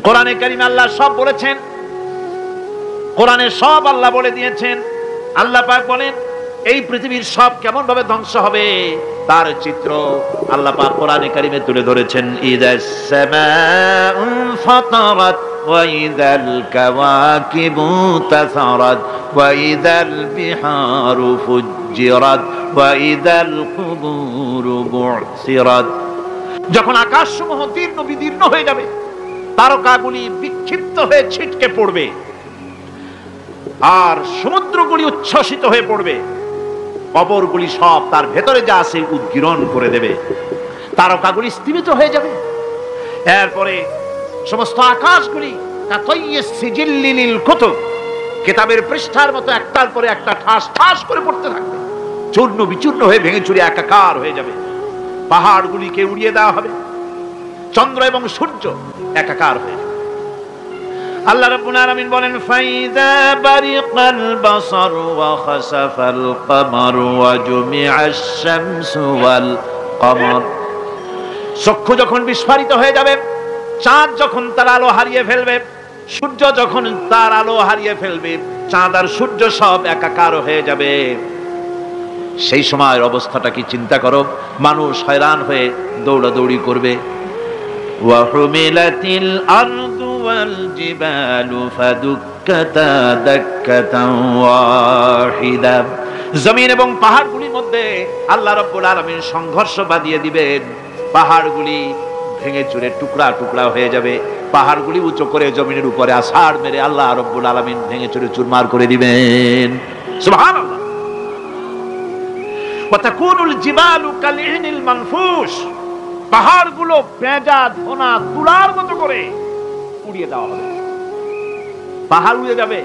কোরআনে কারিমে আল্লাহ সব বলেছেন, কোরআনে সব আল্লাহ বলে দিয়েছেন। আল্লাহ পাক বলেন এই পৃথিবীর সব কেমন ভাবে ধ্বংস হবে তার চিত্র আল্লাহ পাক কোরআনে কারিমে তুলে ধরেছেন। ইযাস সামাউ ফাতারাত ওয়া ইযাল কাওয়াকিবু তাসারাত ওয়া ইযাল বিহারু ফুজ্জিরাত ওয়া ইযাল কুবুরু বু'সিরাত। যখন আকাশসমূহ দীর্ণ বিদীর্ণ হয়ে যাবে, তারকাগুলি বিক্ষিপ্ত হয়ে ছিটকে পড়বে, আর সমুদ্রগুলি উচ্ছ্বসিত হয়ে পড়বে, কবরগুলি সব তার ভেতরে যা আছে উদ্গীরণ করে দেবে, তারকাগুলি স্থিমিত হয়ে যাবে। এরপরে সমস্ত আকাশগুলি কাতাইয়িস সিজিল্লিল কুতুব, কিতাবের পৃষ্ঠার মতো একটার পরে একটা ঠাস ঠাস করে পড়তে থাকবে, চূর্ণ বিচূর্ণ হয়ে ভেঙে চুরে একাকার হয়ে যাবে। পাহাড়গুলিকে উড়িয়ে দেওয়া হবে, চন্দ্র এবং সূর্য একাকার হয়ে যাবে। আল্লাহ রাব্বুল আলামিন বলেন ফাইযা বারিকাল বাসার ওয়া খাসাফাল কমার ওয়া জুমিআশ শামসু ওয়াল কমর। চক্ষু যখন বিস্ফারিত হয়ে যাবে, চাঁদ যখন তার আলো হারিয়ে ফেলবে, সূর্য যখন তার আলো হারিয়ে ফেলবে, চাঁদ আর সূর্য সব একাকার হয়ে যাবে, সেই সময়ের অবস্থাটা কি চিন্তা করো। মানুষ হয়রান হয়ে দৌড়াদৌড়ি করবে। ওয়া হুমিলাতিল আরদু ওয়াল জিবালু ফাদুক্কাতা দাক্কাতান ওয়াহিদা। জমিন এবং পাহাড়গুলির মধ্যে আল্লাহ রাব্বুল আলামিন সংঘর্ষ বাঁধিয়ে দিবেন, পাহাড়গুলি ভেঙে চুরে টুকরা টুকরা হয়ে যাবে, পাহাড়গুলি উঁচু করে জমিনের উপরে আছাড় মেরে আল্লাহ রাব্বুল আলামিন ভেঙে চুরে চুরমার করে দিবেন। সুবহানাল্লাহ। ওয়া তাকুনুল জিবালু কালইনিল মানফুশ, পাহাড়গুলো পেঁজা ধোনা তুলার মতো করে উড়িয়ে দেওয়া হবে, পাহাড় উড়ে যাবে।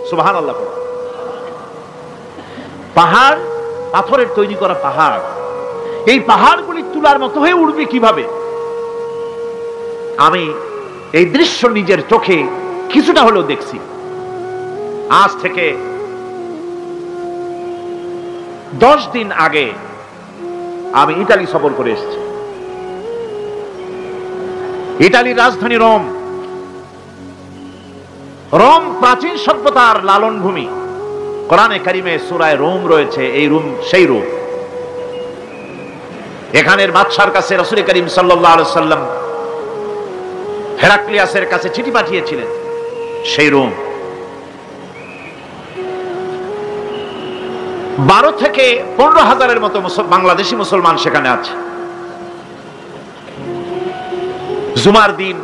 সুবহানাল্লাহ। পাহাড় পাথরের তৈরি করা পাহাড়, এই পাহাড়গুলি তুলার মতো হয়ে উড়বে কিভাবে? আমি এই দৃশ্য নিজের চোখে কিছুটা হলেও দেখছি। আজ থেকে 10 দিন আগে আমি ইতালি সফর করে এসেছি। ইতালির রাজধানী রোম। রোম প্রাচীন সভ্যতার লালন ভূমি। কোরআনে কারিমে সূরায়ে রোম রয়েছে, এই রোম সেই রোম। এখানের বাদশার কাছে রাসূল করিম সাল্লাল্লাহু আলাইহি সাল্লাম হেরাক্লিয়াসের কাছে চিঠি পাঠিয়েছিলেন, সেই রোম। 12 থেকে 15,000-এর মতো বাংলাদেশি মুসলমান সেখানে আছে। জুমার দিন